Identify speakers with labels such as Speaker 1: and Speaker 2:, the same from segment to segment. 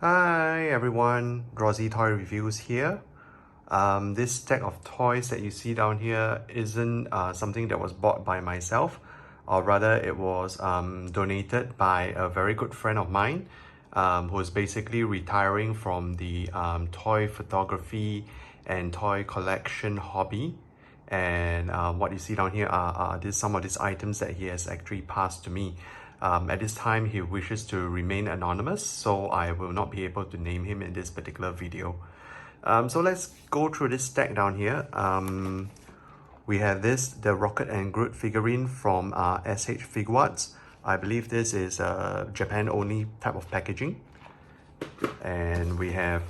Speaker 1: Hi everyone, Drozzy Toy Reviews here. This stack of toys that you see down here isn't something that was bought by myself, or rather it was donated by a very good friend of mine who is basically retiring from the toy photography and toy collection hobby. And what you see down here are some of these items that he has actually passed to me. At this time, he wishes to remain anonymous, so I will not be able to name him in this particular video. So let's go through this stack down here. We have the Rocket and Groot figurine from SH Figuarts. I believe this is Japan only type of packaging. And we have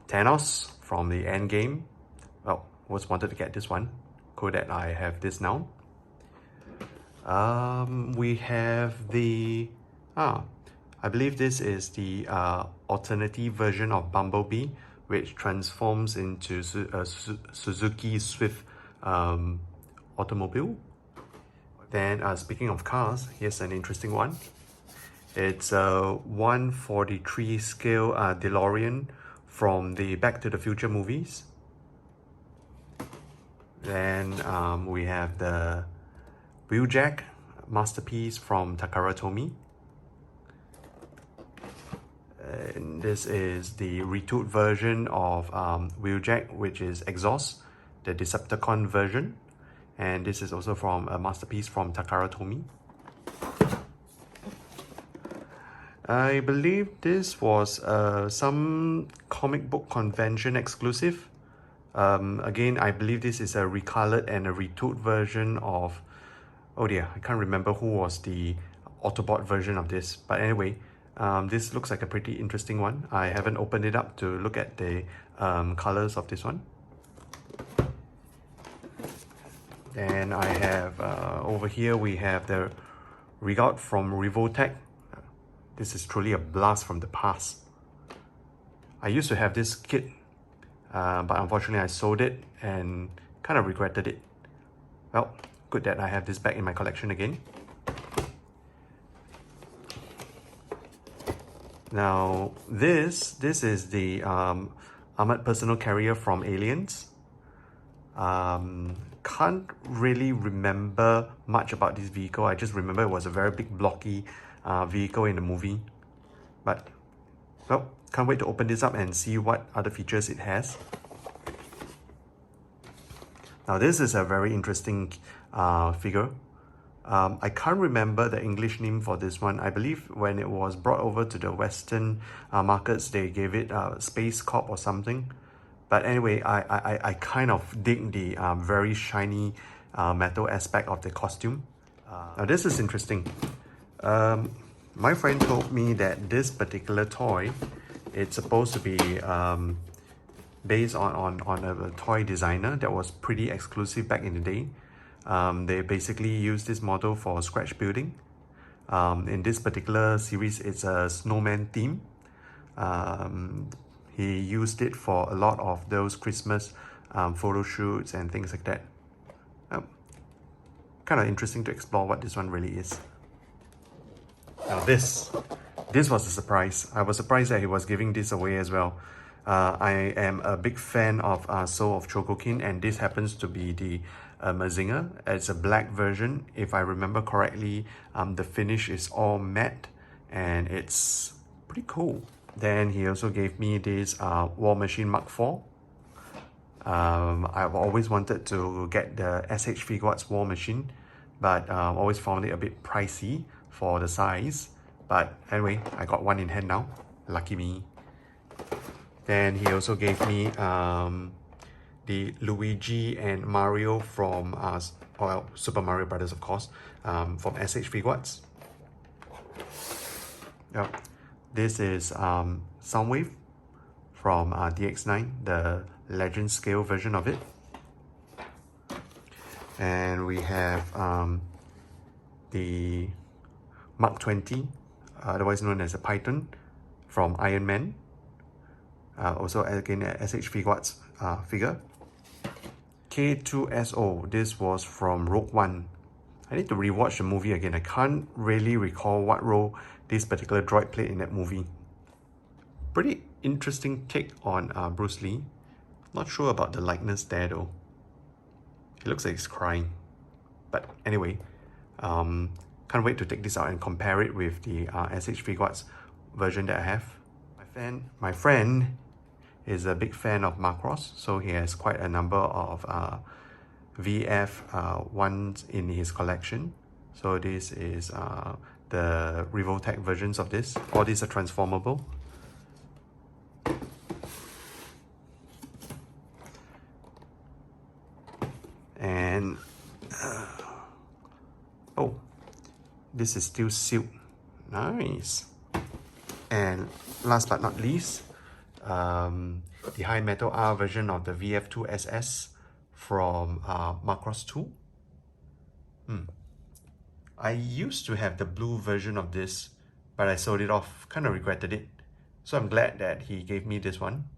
Speaker 1: Thanos from the Endgame. Well, always wanted to get this one. Cool that I have this now. We have I believe this is the alternative version of Bumblebee, which transforms into Suzuki Swift automobile. Then speaking of cars, here's an interesting one. It's a 1/43 scale DeLorean from the Back to the Future movies. Then we have the Wheeljack masterpiece from Takara Tomy. And this is the retooled version of Wheeljack, which is Exhaust, the Decepticon version. And this is also from a masterpiece from Takara Tomy. I believe this was some comic book convention exclusive. Again, I believe this is a recolored and a retooled version of, oh dear, I can't remember who was the Autobot version of this. But anyway, this looks like a pretty interesting one. I haven't opened it up to look at the colors of this one. Then I have, over here we have the Regault from Revoltech. This is truly a blast from the past. I used to have this kit, but unfortunately I sold it and kind of regretted it. Well, good that I have this back in my collection again. Now, this is the armored personal carrier from Aliens. Can't really remember much about this vehicle. I just remember it was a very big blocky vehicle in the movie. But, well, can't wait to open this up and see what other features it has. Now, this is a very interesting figure. I can't remember the English name for this one. I believe when it was brought over to the Western markets, they gave it Space Cop or something. But anyway, I kind of dig the very shiny metal aspect of the costume. Now this is interesting. My friend told me that this particular toy, it's supposed to be based on a toy designer that was pretty exclusive back in the day. They basically used this model for scratch building. In this particular series, it's a snowman theme. He used it for a lot of those Christmas photo shoots and things like that. Kind of interesting to explore what this one really is. Now this was a surprise. I was surprised that he was giving this away as well. I am a big fan of Soul of Chogokin, and this happens to be the Mazinger. It's a black version. If I remember correctly, the finish is all matte and it's pretty cool. Then he also gave me this War Machine Mark IV. I've always wanted to get the SH Figuarts War Machine, but always found it a bit pricey for the size. But anyway, I got one in hand now. Lucky me. Then he also gave me the Luigi and Mario from Super Mario Brothers, of course, from SH Figuarts. Yep. This is Soundwave from DX9, the Legend Scale version of it. And we have the Mark 20, otherwise known as a Python, from Iron Man. Also, again, a SH Figuarts figure. K2SO, this was from Rogue One. I need to rewatch the movie again. I can't really recall what role this particular droid played in that movie. pretty interesting take on Bruce Lee. Not sure about the likeness there though. He looks like he's crying. But anyway, can't wait to take this out and compare it with the SH Figuarts version that I have. My friend is a big fan of Macross, so he has quite a number of VF ones in his collection. So this is the Revoltech versions of this. All these are transformable. And oh, this is still sealed. Nice. And last but not least, the high metal R version of the VF2 SS from Macross 2. I used to have the blue version of this, but I sold it off, kind of regretted it. So I'm glad that he gave me this one.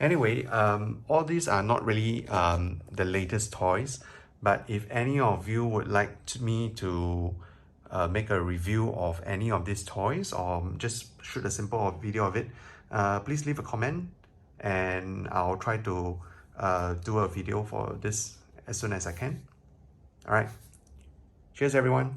Speaker 1: Anyway, all these are not really the latest toys, but if any of you would like me to make a review of any of these toys or just shoot a simple video of it, please leave a comment and I'll try to do a video for this as soon as I can. Alright, cheers everyone.